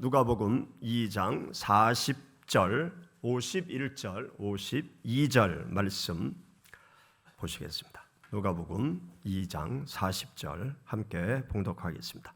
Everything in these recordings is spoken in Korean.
누가복음 2장 40절, 51절, 52절 말씀 보시겠습니다. 누가복음 2장 40절 함께 봉독하겠습니다.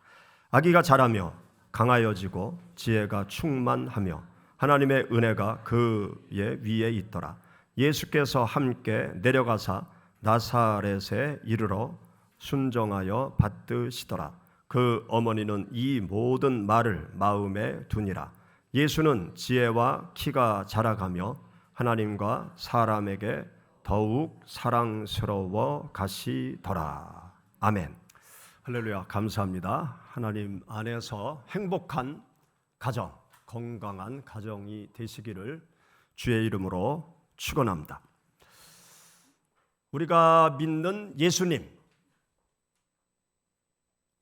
아기가 자라며 강하여지고 지혜가 충만하며 하나님의 은혜가 그의 위에 있더라. 예수께서 함께 내려가사 나사렛에 이르러 순종하여 받드시더라. 그 어머니는 이 모든 말을 마음에 두니라. 예수는 지혜와 키가 자라가며 하나님과 사람에게 더욱 사랑스러워 가시더라. 아멘. 할렐루야. 감사합니다. 하나님 안에서 행복한 가정, 건강한 가정이 되시기를 주의 이름으로 축원합니다. 우리가 믿는 예수님,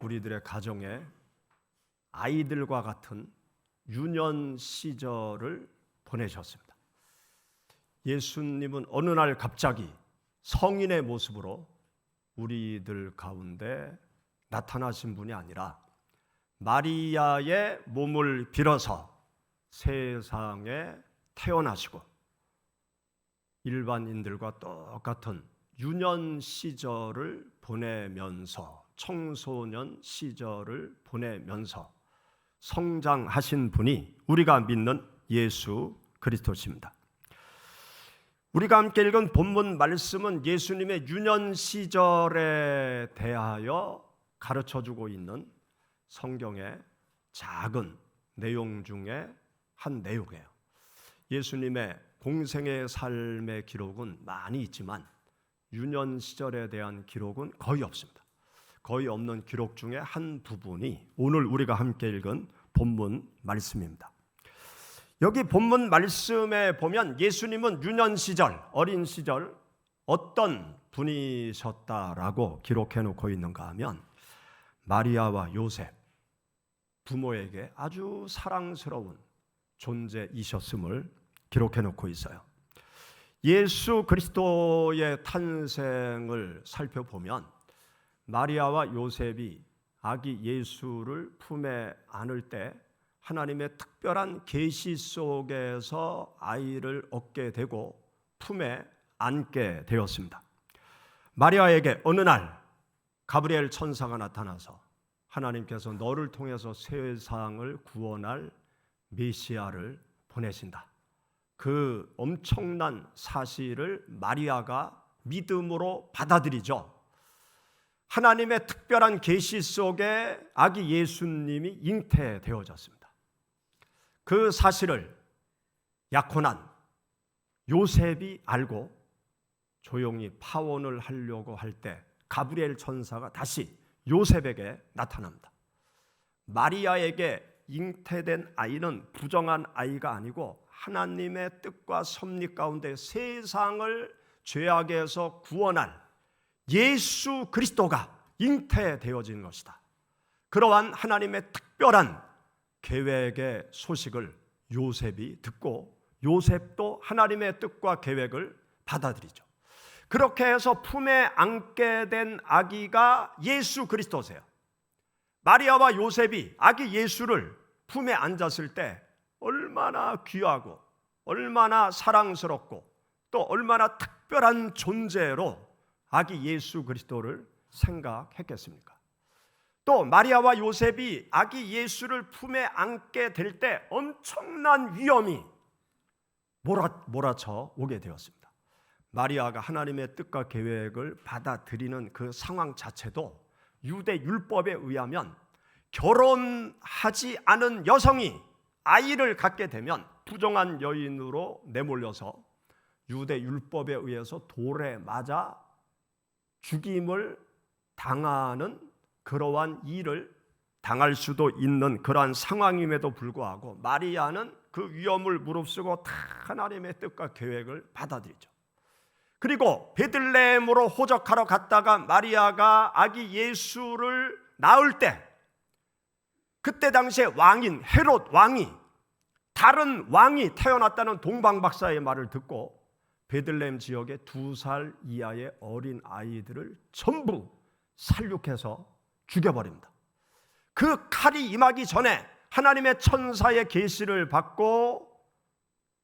우리들의 가정에 아이들과 같은 유년 시절을 보내셨습니다. 예수님은 어느 날 갑자기 성인의 모습으로 우리들 가운데 나타나신 분이 아니라 마리아의 몸을 빌어서 세상에 태어나시고 일반인들과 똑같은 유년 시절을 보내면서 청소년 시절을 보내면서 성장하신 분이 우리가 믿는 예수 그리스도십니다. 우리가 함께 읽은 본문 말씀은 예수님의 유년 시절에 대하여 가르쳐주고 있는 성경의 작은 내용 중에 한 내용이에요. 예수님의 공생의 삶의 기록은 많이 있지만 유년 시절에 대한 기록은 거의 없습니다. 거의 없는 기록 중에 한 부분이 오늘 우리가 함께 읽은 본문 말씀입니다. 여기 본문 말씀에 보면 예수님은 유년 시절, 어린 시절 어떤 분이셨다라고 기록해 놓고 있는가 하면 마리아와 요셉 부모에게 아주 사랑스러운 존재이셨음을 기록해 놓고 있어요. 예수 그리스도의 탄생을 살펴보면 마리아와 요셉이 아기 예수를 품에 안을 때 하나님의 특별한 계시 속에서 아이를 얻게 되고 품에 안게 되었습니다. 마리아에게 어느 날 가브리엘 천사가 나타나서 하나님께서 너를 통해서 세상을 구원할 메시아를 보내신다. 그 엄청난 사실을 마리아가 믿음으로 받아들이죠. 하나님의 특별한 계시 속에 아기 예수님이 잉태되어졌습니다. 그 사실을 약혼한 요셉이 알고 조용히 파혼을 하려고 할 때 가브리엘 천사가 다시 요셉에게 나타납니다. 마리아에게 잉태된 아이는 부정한 아이가 아니고 하나님의 뜻과 섭리 가운데 세상을 죄악에서 구원할 예수 그리스도가 잉태되어진 것이다. 그러한 하나님의 특별한 계획의 소식을 요셉이 듣고 요셉도 하나님의 뜻과 계획을 받아들이죠. 그렇게 해서 품에 안게 된 아기가 예수 그리스도세요. 마리아와 요셉이 아기 예수를 품에 안았을 때 얼마나 귀하고 얼마나 사랑스럽고 또 얼마나 특별한 존재로 아기 예수 그리스도를 생각했겠습니까? 또 마리아와 요셉이 아기 예수를 품에 안게 될 때 엄청난 위험이 몰아쳐 오게 되었습니다. 마리아가 하나님의 뜻과 계획을 받아들이는 그 상황 자체도 유대 율법에 의하면 결혼하지 않은 여성이 아이를 갖게 되면 부정한 여인으로 내몰려서 유대 율법에 의해서 돌에 맞아 죽임을 당하는 그러한 일을 당할 수도 있는 그러한 상황임에도 불구하고 마리아는 그 위험을 무릅쓰고 다 하나님의 뜻과 계획을 받아들이죠. 그리고 베들레헴으로 호적하러 갔다가 마리아가 아기 예수를 낳을 때 그때 당시에 왕인 헤롯 왕이 다른 왕이 태어났다는 동방박사의 말을 듣고 베들레헴 지역의 2살 이하의 어린 아이들을 전부 살육해서 죽여버립니다. 그 칼이 임하기 전에 하나님의 천사의 계시를 받고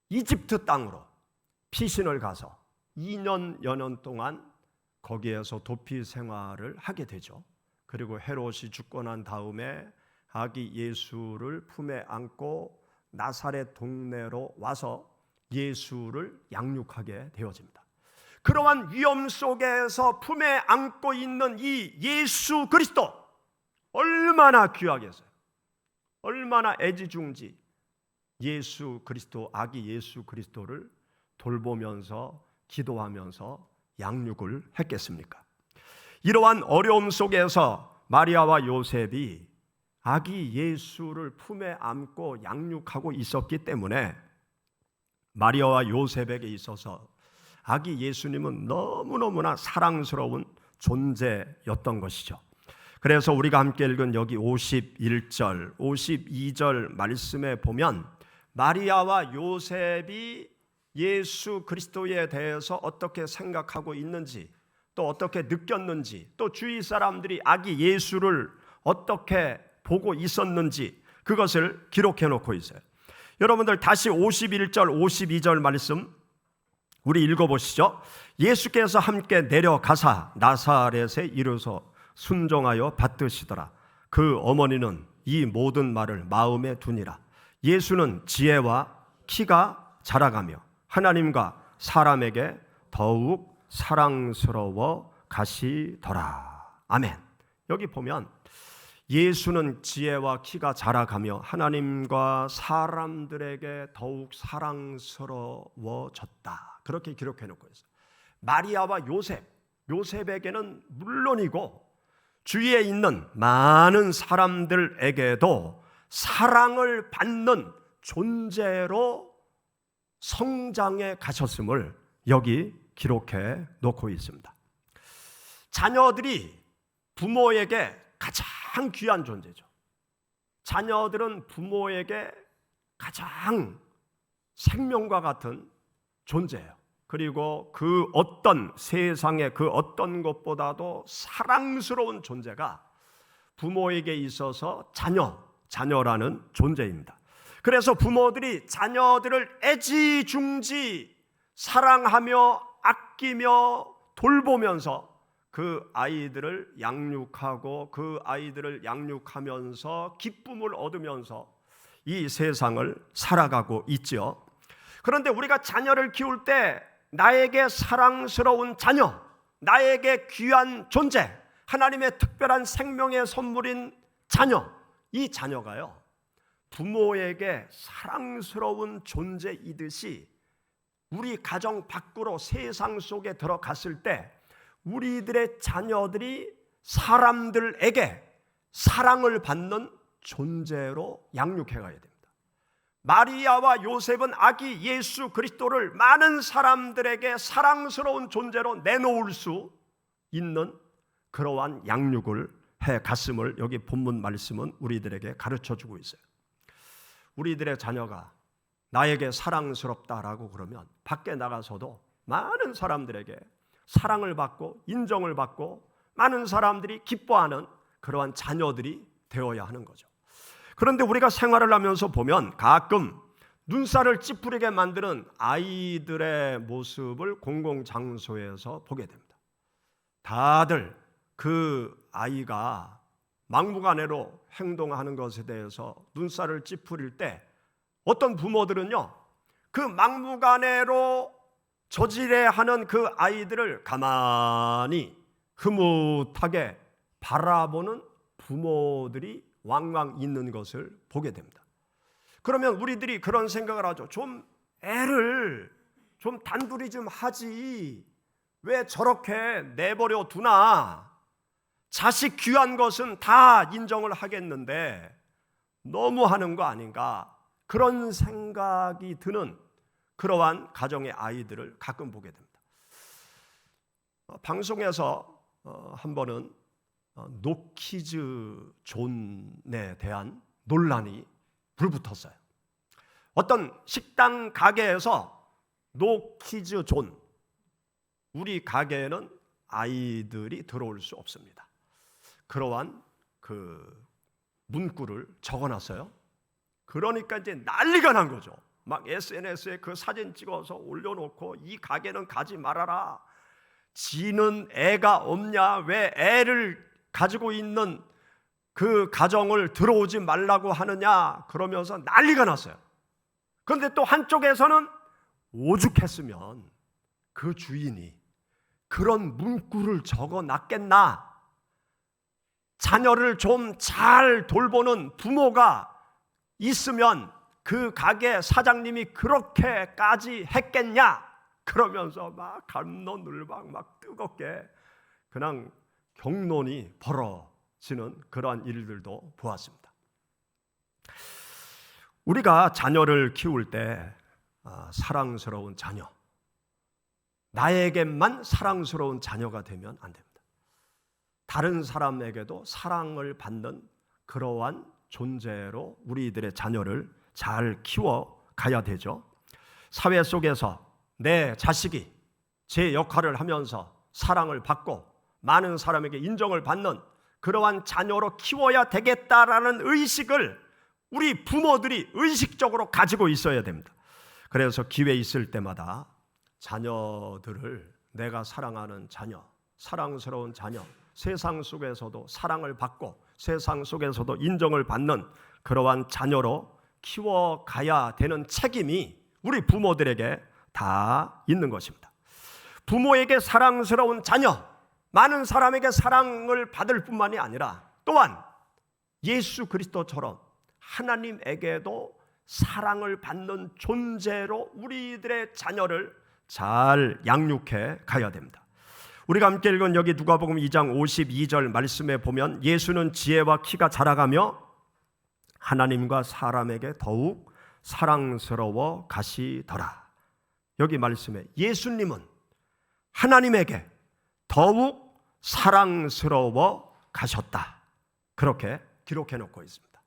이집트 땅으로 피신을 가서 2년 여년 동안 거기에서 도피 생활을 하게 되죠. 그리고 헤롯이 죽고 난 다음에 아기 예수를 품에 안고 나사렛 동네로 와서 예수를 양육하게 되어집니다. 그러한 위험 속에서 품에 안고 있는 이 예수 그리스도, 얼마나 귀하겠어요. 얼마나 애지중지 예수 그리스도, 아기 예수 그리스도를 돌보면서 기도하면서 양육을 했겠습니까? 이러한 어려움 속에서 마리아와 요셉이 아기 예수를 품에 안고 양육하고 있었기 때문에 마리아와 요셉에게 있어서 아기 예수님은 너무너무나 사랑스러운 존재였던 것이죠. 그래서 우리가 함께 읽은 여기 51절, 52절 말씀에 보면 마리아와 요셉이 예수 그리스도에 대해서 어떻게 생각하고 있는지, 또 어떻게 느꼈는지, 또 주위 사람들이 아기 예수를 어떻게 보고 있었는지, 그것을 기록해 놓고 있어요. 여러분들 다시 51절, 52절 말씀 우리 읽어보시죠. 예수께서 함께 내려가사 나사렛에 이르러서 순종하여 받드시더라. 그 어머니는 이 모든 말을 마음에 두니라. 예수는 지혜와 키가 자라가며 하나님과 사람에게 더욱 사랑스러워 가시더라. 아멘. 여기 보면 예수는 지혜와 키가 자라가며 하나님과 사람들에게 더욱 사랑스러워졌다. 그렇게 기록해 놓고 있어요. 마리아와 요셉에게는 물론이고 주위에 있는 많은 사람들에게도 사랑을 받는 존재로 성장해 가셨음을 여기 기록해 놓고 있습니다. 자녀들이 부모에게 가장 귀한 존재죠. 자녀들은 부모에게 가장 생명과 같은 존재예요. 그리고 그 어떤 세상의 그 어떤 것보다도 사랑스러운 존재가 부모에게 있어서 자녀라는 존재입니다. 그래서 부모들이 자녀들을 애지중지 사랑하며 아끼며 돌보면서 그 아이들을 양육하고 그 아이들을 양육하면서 기쁨을 얻으면서 이 세상을 살아가고 있죠. 그런데 우리가 자녀를 키울 때 나에게 사랑스러운 자녀, 나에게 귀한 존재, 하나님의 특별한 생명의 선물인 자녀, 이 자녀가요 부모에게 사랑스러운 존재이듯이 우리 가정 밖으로 세상 속에 들어갔을 때 우리들의 자녀들이 사람들에게 사랑을 받는 존재로 양육해 가야 됩니다. 마리아와 요셉은 아기 예수 그리스도를 많은 사람들에게 사랑스러운 존재로 내놓을 수 있는 그러한 양육을 해 갔음을 여기 본문 말씀은 우리들에게 가르쳐주고 있어요. 우리들의 자녀가 나에게 사랑스럽다라고 그러면 밖에 나가서도 많은 사람들에게 사랑을 받고 인정을 받고 많은 사람들이 기뻐하는 그러한 자녀들이 되어야 하는 거죠. 그런데 우리가 생활을 하면서 보면 가끔 눈살을 찌푸리게 만드는 아이들의 모습을 공공장소에서 보게 됩니다. 다들 그 아이가 막무가내로 행동하는 것에 대해서 눈살을 찌푸릴 때 어떤 부모들은요 그 막무가내로 저지레 하는 그 아이들을 가만히 흐뭇하게 바라보는 부모들이 왕왕 있는 것을 보게 됩니다. 그러면 우리들이 그런 생각을 하죠. 좀 애를 좀 단둘이 좀 하지 왜 저렇게 내버려 두나. 자식 귀한 것은 다 인정을 하겠는데 너무 하는 거 아닌가, 그런 생각이 드는 그러한 가정의 아이들을 가끔 보게 됩니다. 방송에서 한 번은 노키즈 존에 대한 논란이 불붙었어요. 어떤 식당 가게에서 노키즈 존, 우리 가게에는 아이들이 들어올 수 없습니다. 그러한 그 문구를 적어놨어요. 그러니까 이제 난리가 난 거죠. 막 SNS에 그 사진 찍어서 올려놓고 이 가게는 가지 말아라. 지는 애가 없냐? 왜 애를 가지고 있는 그 가정을 들어오지 말라고 하느냐? 그러면서 난리가 났어요. 그런데 또 한쪽에서는 오죽했으면 그 주인이 그런 문구를 적어놨겠나? 자녀를 좀 잘 돌보는 부모가 있으면 그 가게 사장님이 그렇게까지 했겠냐? 그러면서 막 갑론을박 막 뜨겁게 그냥 경론이 벌어지는 그러한 일들도 보았습니다. 우리가 자녀를 키울 때 사랑스러운 자녀, 나에게만 사랑스러운 자녀가 되면 안 됩니다. 다른 사람에게도 사랑을 받는 그러한 존재로 우리들의 자녀를 잘 키워가야 되죠. 사회 속에서 내 자식이 제 역할을 하면서 사랑을 받고 많은 사람에게 인정을 받는 그러한 자녀로 키워야 되겠다라는 의식을 우리 부모들이 의식적으로 가지고 있어야 됩니다. 그래서 기회 있을 때마다 자녀들을 내가 사랑하는 자녀, 사랑스러운 자녀, 세상 속에서도 사랑을 받고 세상 속에서도 인정을 받는 그러한 자녀로 키워가야 되는 책임이 우리 부모들에게 다 있는 것입니다. 부모에게 사랑스러운 자녀, 많은 사람에게 사랑을 받을 뿐만이 아니라 또한 예수 그리스도처럼 하나님에게도 사랑을 받는 존재로 우리들의 자녀를 잘 양육해 가야 됩니다. 우리가 함께 읽은 여기 누가복음 2장 52절 말씀에 보면 예수는 지혜와 키가 자라가며 하나님과 사람에게 더욱 사랑스러워 가시더라. 여기 말씀에 예수님은 하나님에게 더욱 사랑스러워 가셨다. 그렇게 기록해 놓고 있습니다.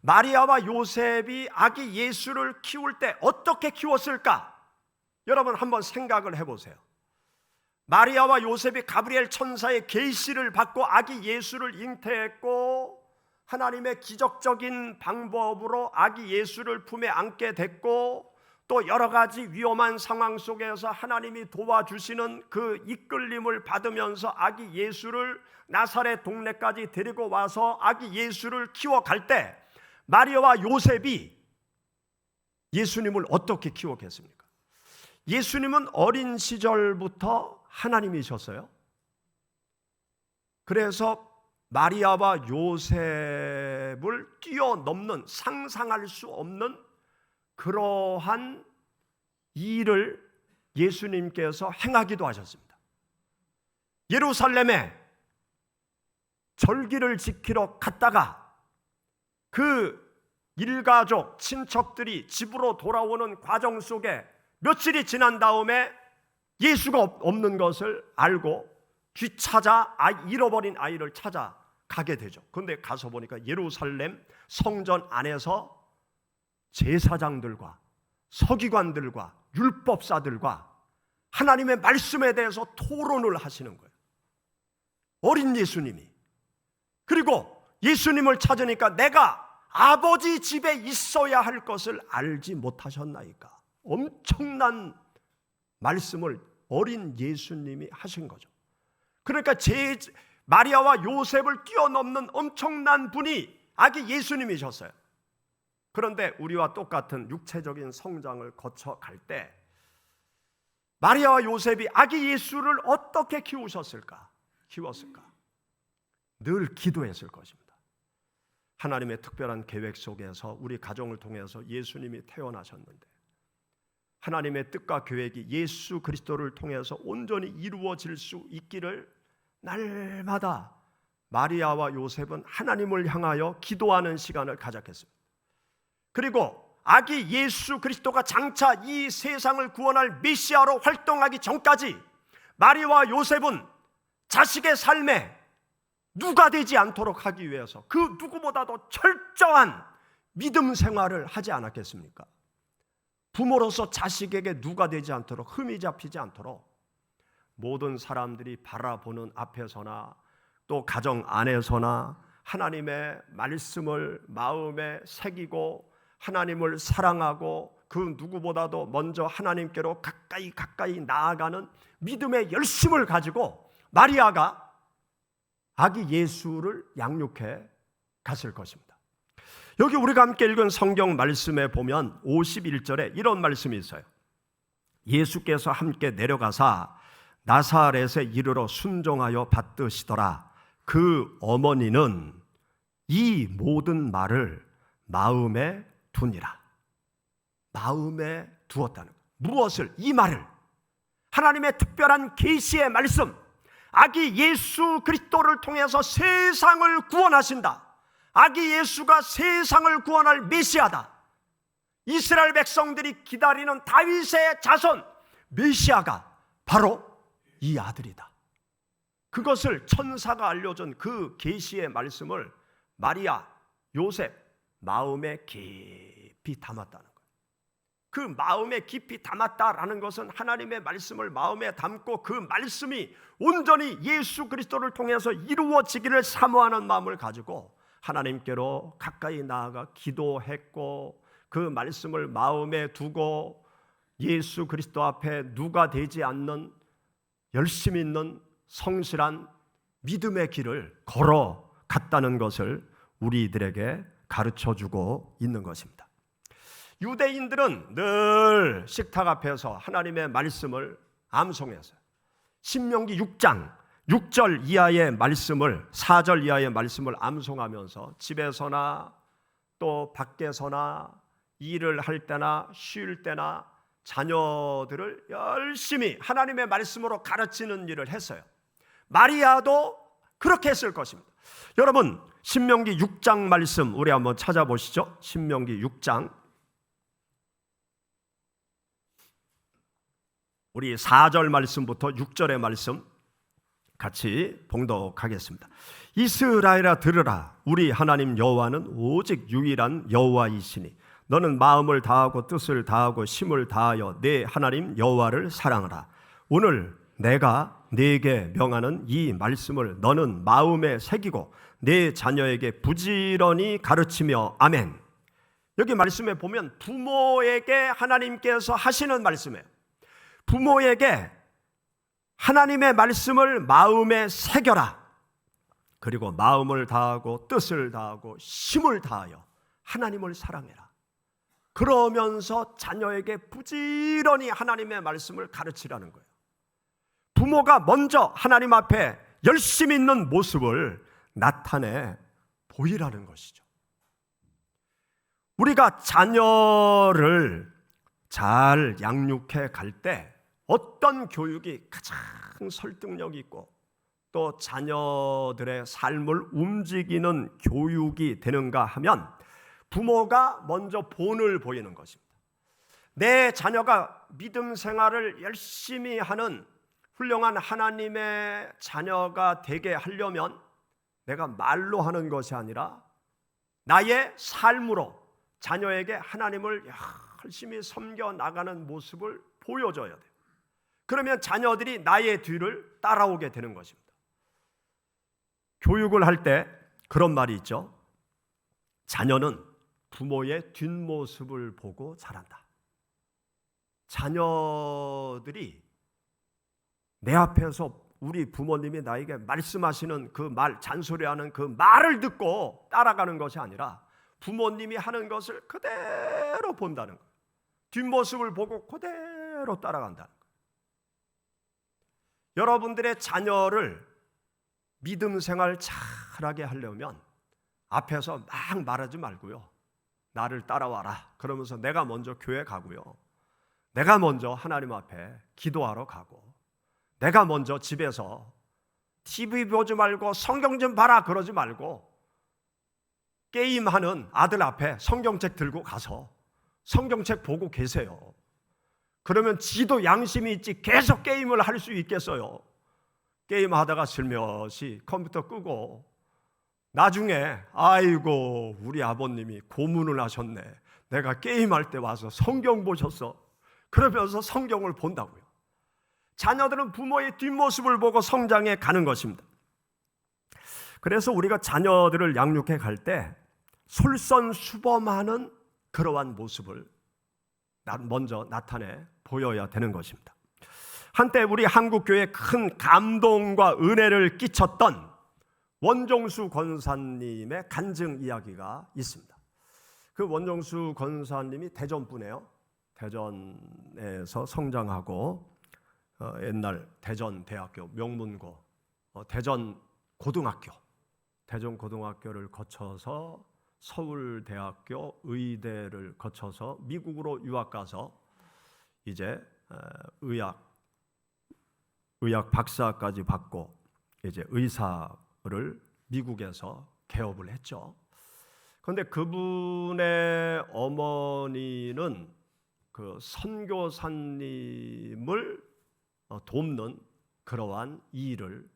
마리아와 요셉이 아기 예수를 키울 때 어떻게 키웠을까? 여러분 한번 생각을 해보세요. 마리아와 요셉이 가브리엘 천사의 계시를 받고 아기 예수를 잉태했고 하나님의 기적적인 방법으로 아기 예수를 품에 안게 됐고 또 여러 가지 위험한 상황 속에서 하나님이 도와주시는 그 이끌림을 받으면서 아기 예수를 나사렛 동네까지 데리고 와서 아기 예수를 키워갈 때 마리아와 요셉이 예수님을 어떻게 키웠겠습니까? 예수님은 어린 시절부터 하나님이셨어요. 그래서 마리아와 요셉을 뛰어넘는 상상할 수 없는 그러한 일을 예수님께서 행하기도 하셨습니다. 예루살렘에 절기를 지키러 갔다가 그 일가족, 친척들이 집으로 돌아오는 과정 속에 며칠이 지난 다음에 예수가 없는 것을 알고 뒤찾아 잃어버린 아이를 찾아가게 되죠. 그런데 가서 보니까 예루살렘 성전 안에서 제사장들과 서기관들과 율법사들과 하나님의 말씀에 대해서 토론을 하시는 거예요. 어린 예수님이. 그리고 예수님을 찾으니까 내가 아버지 집에 있어야 할 것을 알지 못하셨나이까. 엄청난 말씀을 어린 예수님이 하신 거죠. 그러니까 마리아와 요셉을 뛰어넘는 엄청난 분이 아기 예수님이셨어요. 그런데 우리와 똑같은 육체적인 성장을 거쳐갈 때 마리아와 요셉이 아기 예수를 어떻게 키웠을까? 늘 기도했을 것입니다. 하나님의 특별한 계획 속에서 우리 가정을 통해서 예수님이 태어나셨는데 하나님의 뜻과 계획이 예수 그리스도를 통해서 온전히 이루어질 수 있기를 날마다 마리아와 요셉은 하나님을 향하여 기도하는 시간을 가졌겠습니다. 그리고 아기 예수 그리스도가 장차 이 세상을 구원할 메시아로 활동하기 전까지 마리아와 요셉은 자식의 삶에 누가 되지 않도록 하기 위해서 그 누구보다도 철저한 믿음 생활을 하지 않았겠습니까? 부모로서 자식에게 누가 되지 않도록, 흠이 잡히지 않도록 모든 사람들이 바라보는 앞에서나 또 가정 안에서나 하나님의 말씀을 마음에 새기고 하나님을 사랑하고 그 누구보다도 먼저 하나님께로 가까이 나아가는 믿음의 열심을 가지고 마리아가 아기 예수를 양육해 갔을 것입니다. 여기 우리가 함께 읽은 성경 말씀에 보면 51절에 이런 말씀이 있어요. 예수께서 함께 내려가사 나사렛에 이르러 순종하여 받드시더라. 그 어머니는 이 모든 말을 마음에 두니라. 마음에 두었다는 것. 무엇을? 이 말을. 하나님의 특별한 계시의 말씀, 아기 예수 그리스도를 통해서 세상을 구원하신다. 아기 예수가 세상을 구원할 메시아다. 이스라엘 백성들이 기다리는 다윗의 자손 메시아가 바로 이 아들이다. 그것을 천사가 알려준 그 계시의 말씀을 마리아, 요셉 마음에 깊이 담았다는 거예요. 그 마음에 깊이 담았다라는 것은 하나님의 말씀을 마음에 담고 그 말씀이 온전히 예수 그리스도를 통해서 이루어지기를 사모하는 마음을 가지고 하나님께로 가까이 나아가 기도했고 그 말씀을 마음에 두고 예수 그리스도 앞에 누가 되지 않는 열심 있는 성실한 믿음의 길을 걸어갔다는 것을 우리들에게 가르쳐주고 있는 것입니다. 유대인들은 늘 식탁 앞에서 하나님의 말씀을 암송했어요. 신명기 6장 6절 이하의 말씀을 4절 이하의 말씀을 암송하면서 집에서나 또 밖에서나 일을 할 때나 쉴 때나 자녀들을 열심히 하나님의 말씀으로 가르치는 일을 했어요. 마리아도 그렇게 했을 것입니다. 여러분, 신명기 6장 말씀 우리 한번 찾아보시죠. 신명기 6장 우리 4절 말씀부터 6절의 말씀 같이 봉독하겠습니다. 이스라엘아 들으라. 우리 하나님 여호와는 오직 유일한 여호와이시니 너는 마음을 다하고 뜻을 다하고 힘을 다하여 내 하나님 여호와를 사랑하라. 오늘 내가 네게 명하는 이 말씀을 너는 마음에 새기고 내 자녀에게 부지런히 가르치며. 아멘. 여기 말씀에 보면 부모에게 하나님께서 하시는 말씀이에요. 부모에게 하나님의 말씀을 마음에 새겨라. 그리고 마음을 다하고 뜻을 다하고 힘을 다하여 하나님을 사랑해라. 그러면서 자녀에게 부지런히 하나님의 말씀을 가르치라는 거예요. 부모가 먼저 하나님 앞에 열심히 있는 모습을 나타내 보이라는 것이죠. 우리가 자녀를 잘 양육해 갈 때 어떤 교육이 가장 설득력 있고 또 자녀들의 삶을 움직이는 교육이 되는가 하면 부모가 먼저 본을 보이는 것입니다. 내 자녀가 믿음 생활을 열심히 하는 훌륭한 하나님의 자녀가 되게 하려면 내가 말로 하는 것이 아니라 나의 삶으로 자녀에게 하나님을 열심히 섬겨 나가는 모습을 보여줘야 돼요. 그러면 자녀들이 나의 뒤를 따라오게 되는 것입니다. 교육을 할 때 그런 말이 있죠. 자녀는 부모의 뒷모습을 보고 자란다. 자녀들이 내 앞에서 우리 부모님이 나에게 말씀하시는 그 말, 잔소리하는 그 말을 듣고 따라가는 것이 아니라 부모님이 하는 것을 그대로 본다는 거예요. 뒷모습을 보고 그대로 따라간다는 거예요. 여러분들의 자녀를 믿음 생활 잘하게 하려면 앞에서 막 말하지 말고요. 나를 따라와라. 그러면서 내가 먼저 교회 가고요. 내가 먼저 하나님 앞에 기도하러 가고 내가 먼저 집에서 TV 보지 말고 성경 좀 봐라 그러지 말고 게임하는 아들 앞에 성경책 들고 가서 성경책 보고 계세요. 그러면 지도 양심이 있지 계속 게임을 할 수 있겠어요? 게임하다가 슬며시 컴퓨터 끄고 나중에 아이고 우리 아버님이 고문을 하셨네. 내가 게임할 때 와서 성경 보셨어. 그러면서 성경을 본다고요. 자녀들은 부모의 뒷모습을 보고 성장해 가는 것입니다. 그래서 우리가 자녀들을 양육해 갈 때 솔선수범하는 그러한 모습을 먼저 나타내 보여야 되는 것입니다. 한때 우리 한국교회에 큰 감동과 은혜를 끼쳤던 원종수 권사님의 간증 이야기가 있습니다. 그 원종수 권사님이 대전분이에요. 대전에서 성장하고 옛날 대전대학교 명문고, 대전고등학교를 거쳐서 서울대학교 의대를 거쳐서 미국으로 유학 가서 이제 의학 박사까지 받고 이제 의사를 미국에서 개업을 했죠. 그런데 그분의 어머니는 그 선교사님을 돕는 그러한 일을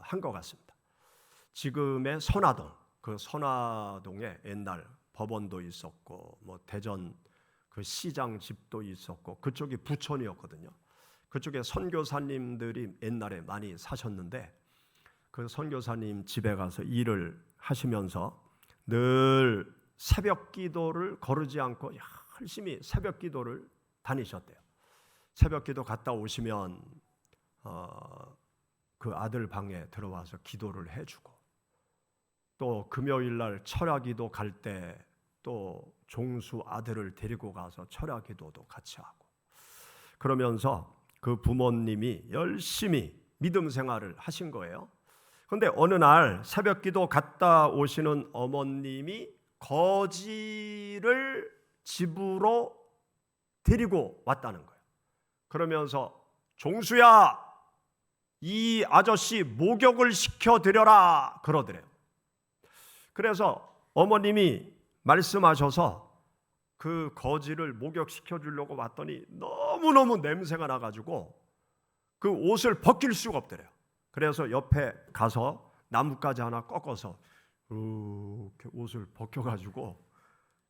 한 것 같습니다. 지금의 선화동, 그 선화동에 옛날 법원도 있었고 뭐 대전 그 시장 집도 있었고 그쪽이 부천이었거든요. 그쪽에 선교사님들이 옛날에 많이 사셨는데 그 선교사님 집에 가서 일을 하시면서 늘 새벽 기도를 거르지 않고 열심히 새벽 기도를 다니셨대요. 새벽 기도 갔다 오시면 그 아들 방에 들어와서 기도를 해주고, 또 금요일 날 철야기도 갈 때 또 종수 아들을 데리고 가서 철야기도도 같이 하고, 그러면서 그 부모님이 열심히 믿음 생활을 하신 거예요. 그런데 어느 날 새벽기도 갔다 오시는 어머님이 거지를 집으로 데리고 왔다는 거예요. 그러면서 종수야, 이 아저씨 목욕을 시켜드려라 그러더래요. 그래서 어머님이 말씀하셔서 그 거지를 목욕시켜 주려고 왔더니 너무너무 냄새가 나가지고 그 옷을 벗길 수가 없더래요. 그래서 옆에 가서 나뭇가지 하나 꺾어서 이렇게 옷을 벗겨가지고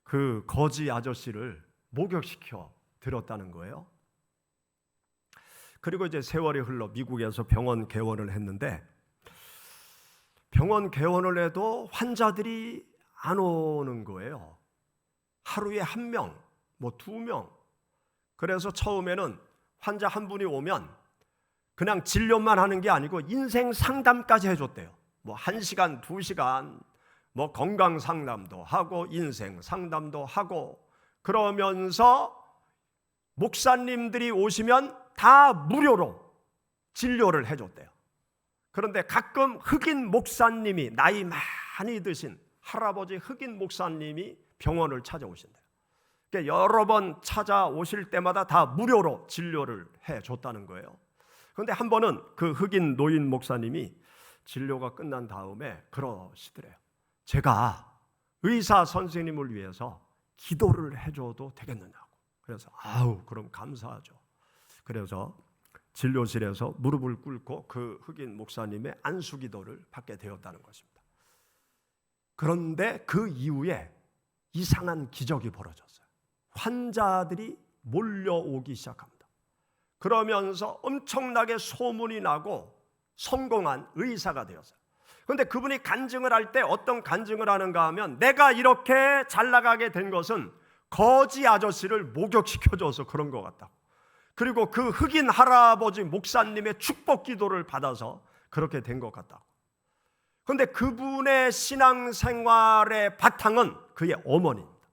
그 거지 아저씨를 목욕시켜 드렸다는 거예요. 그리고 이제 세월이 흘러 미국에서 병원 개원을 했는데, 병원 개원을 해도 환자들이 안 오는 거예요. 하루에 1명, 뭐 2명. 그래서 처음에는 환자 한 분이 오면 그냥 진료만 하는 게 아니고 인생 상담까지 해줬대요. 뭐 1시간, 2시간 뭐 건강 상담도 하고 인생 상담도 하고, 그러면서 목사님들이 오시면 다 무료로 진료를 해줬대요. 그런데 가끔 흑인 목사님이, 나이 많이 드신 할아버지 흑인 목사님이 병원을 찾아오신대요. 그러니까 여러 번 찾아오실 때마다 다 무료로 진료를 해줬다는 거예요. 그런데 한 번은 그 흑인 노인 목사님이 진료가 끝난 다음에 그러시더래요. 제가 의사 선생님을 위해서 기도를 해줘도 되겠느냐고. 그래서 그럼 감사하죠. 그래서 진료실에서 무릎을 꿇고 그 흑인 목사님의 안수 기도를 받게 되었다는 것입니다. 그런데 그 이후에 이상한 기적이 벌어졌어요. 환자들이 몰려오기 시작합니다. 그러면서 엄청나게 소문이 나고 성공한 의사가 되었어요. 그런데 그분이 간증을 할 때 어떤 간증을 하는가 하면, 내가 이렇게 잘 나가게 된 것은 거지 아저씨를 목욕시켜줘서 그런 것 같다고. 그리고 그 흑인 할아버지 목사님의 축복 기도를 받아서 그렇게 된 것 같다고. 그런데 그분의 신앙생활의 바탕은 그의 어머니입니다.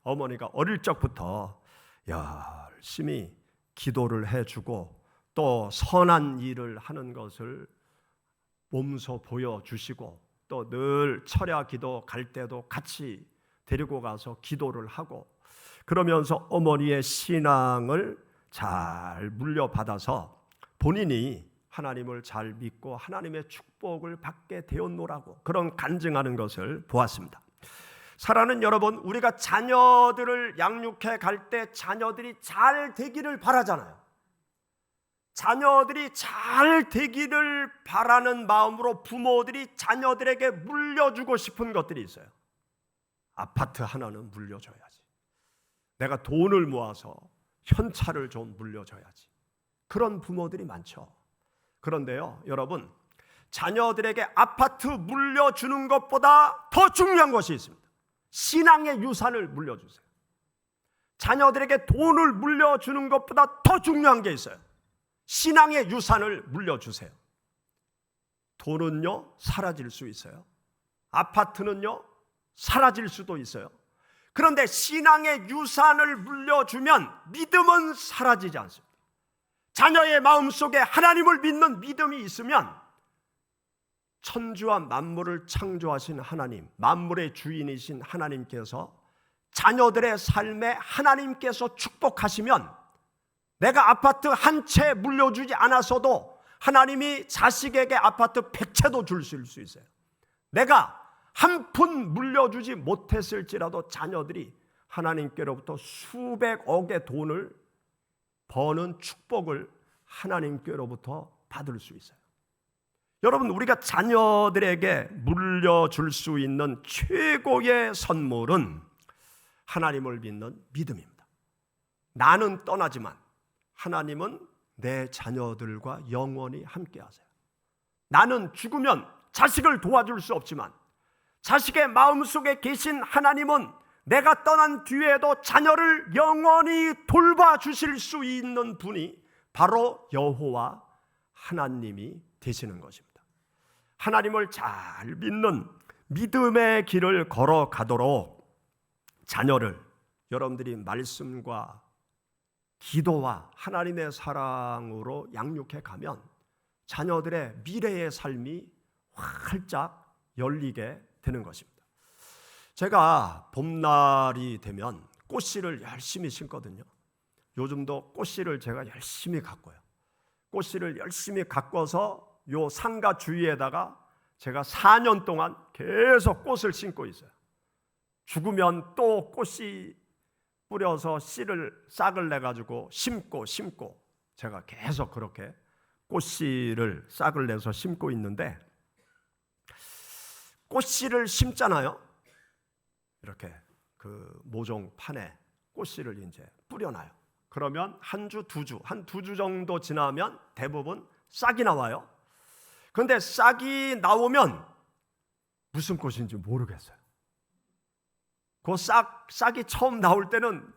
어머니가 어릴 적부터 열심히 기도를 해주고 또 선한 일을 하는 것을 몸소 보여주시고, 또 늘 철야 기도 갈 때도 같이 데리고 가서 기도를 하고, 그러면서 어머니의 신앙을 잘 물려받아서 본인이 하나님을 잘 믿고 하나님의 축복을 받게 되었노라고 그런 간증하는 것을 보았습니다. 사랑하는 여러분, 우리가 자녀들을 양육해 갈 때 자녀들이 잘 되기를 바라잖아요. 자녀들이 잘 되기를 바라는 마음으로 부모들이 자녀들에게 물려주고 싶은 것들이 있어요. 아파트 하나는 물려줘야지. 내가 돈을 모아서 현찰을 좀 물려줘야지. 그런 부모들이 많죠. 그런데요, 여러분, 자녀들에게 아파트 물려주는 것보다 더 중요한 것이 있습니다. 신앙의 유산을 물려주세요. 자녀들에게 돈을 물려주는 것보다 더 중요한 게 있어요. 신앙의 유산을 물려주세요. 돈은요, 사라질 수 있어요. 아파트는요, 사라질 수도 있어요. 그런데 신앙의 유산을 물려주면 믿음은 사라지지 않습니다. 자녀의 마음속에 하나님을 믿는 믿음이 있으면 천지와 만물을 창조하신 하나님, 만물의 주인이신 하나님께서 자녀들의 삶에 하나님께서 축복하시면 내가 아파트 한 채 물려주지 않았어도 하나님이 자식에게 아파트 100채도 주실 수 있어요. 내가 한 푼 물려주지 못했을지라도 자녀들이 하나님께로부터 수백억의 돈을 버는 축복을 하나님께로부터 받을 수 있어요. 여러분, 우리가 자녀들에게 물려줄 수 있는 최고의 선물은 하나님을 믿는 믿음입니다. 나는 떠나지만 하나님은 내 자녀들과 영원히 함께 하세요. 나는 죽으면 자식을 도와줄 수 없지만 자식의 마음속에 계신 하나님은 내가 떠난 뒤에도 자녀를 영원히 돌봐주실 수 있는 분이 바로 여호와 하나님이 되시는 것입니다. 하나님을 잘 믿는 믿음의 길을 걸어가도록 자녀를 여러분들이 말씀과 기도와 하나님의 사랑으로 양육해 가면 자녀들의 미래의 삶이 활짝 열리게 되는 것입니다. 제가 봄날이 되면 꽃씨를 열심히 심거든요. 요즘도 꽃씨를 제가 열심히 가꿔요. 꽃씨를 열심히 가꿔서 요 상가 주위에다가 제가 4년 동안 계속 꽃을 심고 있어요. 죽으면 또 꽃씨 뿌려서 싹을 내가지고 심고 제가 계속 그렇게 꽃씨를 싹을 내서 심고 있는데, 꽃씨를 심잖아요. 이렇게 그 모종판에 꽃씨를 이제 뿌려놔요. 그러면 한 주, 두 주 정도 지나면 대부분 싹이 나와요. 그런데 싹이 나오면 무슨 꽃인지 모르겠어요. 그 싹이 처음 나올 때는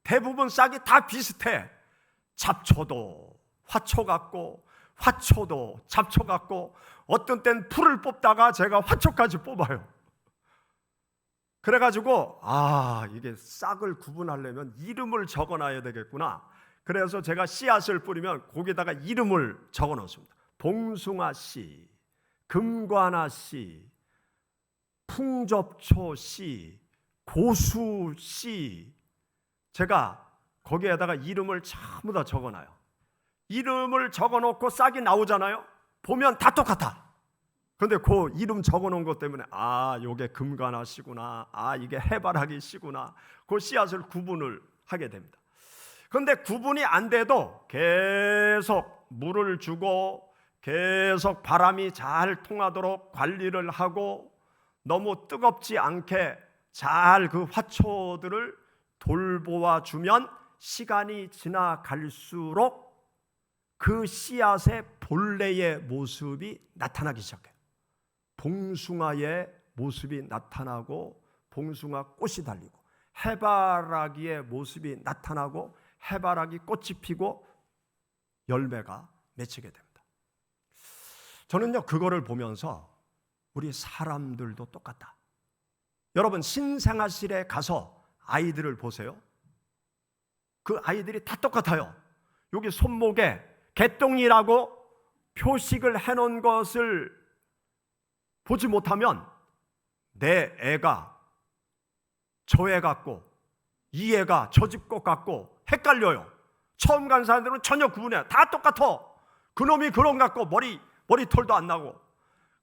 대부분 싹이 다 비슷해. 잡초도 화초 같고 화초도 잡초 같고, 어떤 땐 풀을 뽑다가 제가 화초까지 뽑아요. 그래가지고 이게 싹을 구분하려면 이름을 적어놔야 되겠구나. 그래서 제가 씨앗을 뿌리면 거기다가 이름을 적어 놓습니다. 봉숭아 씨, 금관아 씨, 풍접초 씨, 고수 씨, 제가 거기에다가 이름을 전부 다 적어놔요. 이름을 적어놓고 싹이 나오잖아요. 보면 다 똑같아. 그런데 그 이름 적어놓은 것 때문에 요게 금관아 씨구나, 이게 해바라기 씨구나, 그 씨앗을 구분을 하게 됩니다. 그런데 구분이 안 돼도 계속 물을 주고 계속 바람이 잘 통하도록 관리를 하고 너무 뜨겁지 않게 잘 그 화초들을 돌보아 주면 시간이 지나갈수록 그 씨앗의 본래의 모습이 나타나기 시작해요. 봉숭아의 모습이 나타나고 봉숭아 꽃이 달리고, 해바라기의 모습이 나타나고 해바라기 꽃이 피고 열매가 맺히게 됩니다. 저는요, 그거를 보면서 우리 사람들도 똑같다. 여러분, 신생아실에 가서 아이들을 보세요. 그 아이들이 다 똑같아요. 여기 손목에 개똥이라고 표식을 해놓은 것을 보지 못하면 내 애가 저 애 같고 이 애가 저 집 것 같고 헷갈려요. 처음 간 사람들은 전혀 구분해요. 다 똑같아. 그놈이 그런 것 같고 머리털도 안 나고.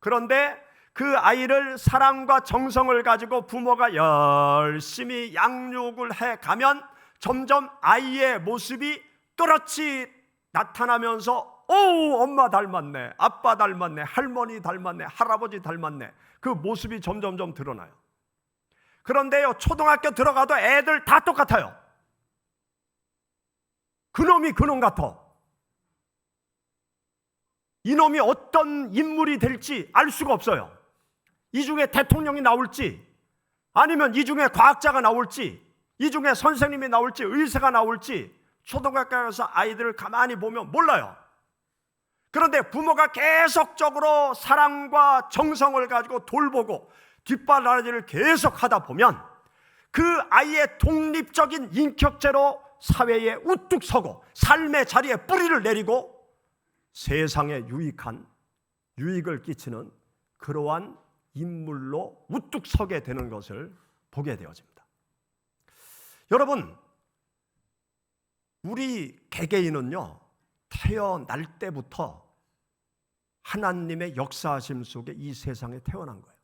그런데 그 아이를 사랑과 정성을 가지고 부모가 열심히 양육을 해가면 점점 아이의 모습이 또렷이 나타나면서 엄마 닮았네, 아빠 닮았네, 할머니 닮았네, 할아버지 닮았네, 그 모습이 점점점 드러나요. 그런데요, 초등학교 들어가도 애들 다 똑같아요. 그놈이 그놈 같아. 이놈이 어떤 인물이 될지 알 수가 없어요. 이 중에 대통령이 나올지, 아니면 이 중에 과학자가 나올지, 이 중에 선생님이 나올지, 의사가 나올지, 초등학교에서 아이들을 가만히 보면 몰라요. 그런데 부모가 계속적으로 사랑과 정성을 가지고 돌보고 뒷바라지를 계속 하다 보면 그 아이의 독립적인 인격체로 사회에 우뚝 서고 삶의 자리에 뿌리를 내리고 세상에 유익한 유익을 끼치는 그러한 인물로 우뚝 서게 되는 것을 보게 되어집니다. 여러분, 우리 개개인은요, 태어날 때부터 하나님의 역사하심 속에 이 세상에 태어난 거예요.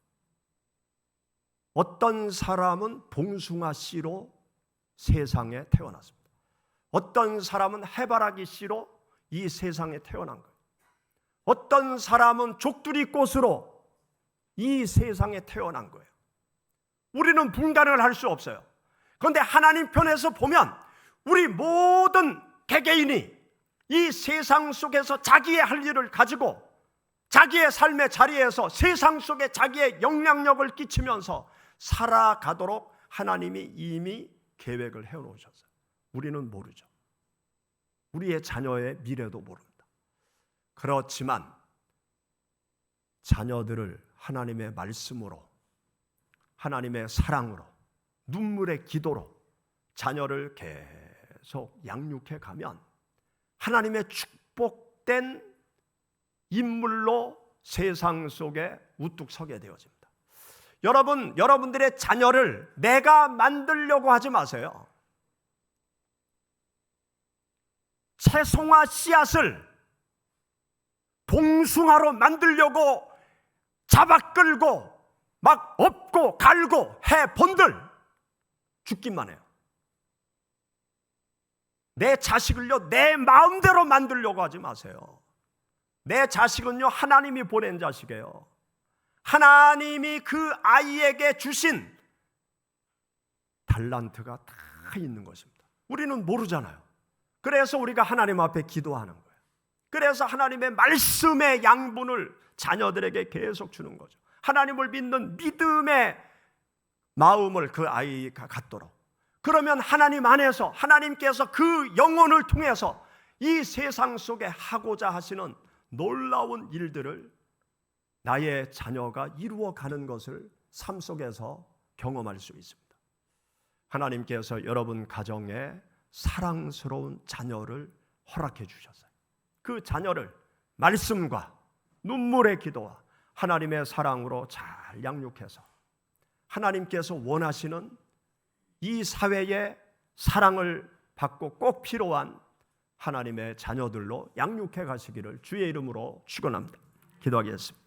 어떤 사람은 봉숭아 씨로 세상에 태어났습니다. 어떤 사람은 해바라기 씨로 이 세상에 태어난 거예요. 어떤 사람은 족두리 꽃으로 이 세상에 태어난 거예요. 우리는 분간을 할 수 없어요. 그런데 하나님 편에서 보면 우리 모든 개개인이 이 세상 속에서 자기의 할 일을 가지고 자기의 삶의 자리에서 세상 속에 자기의 영향력을 끼치면서 살아가도록 하나님이 이미 계획을 해놓으셨어요. 우리는 모르죠. 우리의 자녀의 미래도 모릅니다. 그렇지만 자녀들을 하나님의 말씀으로, 하나님의 사랑으로, 눈물의 기도로 자녀를 계속 양육해 가면 하나님의 축복된 인물로 세상 속에 우뚝 서게 되어집니다. 여러분, 여러분들의 자녀를 내가 만들려고 하지 마세요. 채송화 씨앗을 봉숭아로 만들려고 잡아 끌고 막 업고 갈고 해 본들 죽기만 해요. 내 자식을요, 내 마음대로 만들려고 하지 마세요. 내 자식은요, 하나님이 보낸 자식이에요. 하나님이 그 아이에게 주신 달란트가 다 있는 것입니다. 우리는 모르잖아요. 그래서 우리가 하나님 앞에 기도하는 거예요. 그래서 하나님의 말씀의 양분을 자녀들에게 계속 주는 거죠. 하나님을 믿는 믿음의 마음을 그 아이가 갖도록. 그러면 하나님 안에서 하나님께서 그 영혼을 통해서 이 세상 속에 하고자 하시는 놀라운 일들을 나의 자녀가 이루어가는 것을 삶 속에서 경험할 수 있습니다. 하나님께서 여러분 가정에 사랑스러운 자녀를 허락해 주셨어요. 그 자녀를 말씀과 눈물의 기도와 하나님의 사랑으로 잘 양육해서 하나님께서 원하시는 이 사회의 사랑을 받고 꼭 필요한 하나님의 자녀들로 양육해 가시기를 주의 이름으로 축원합니다. 기도하겠습니다.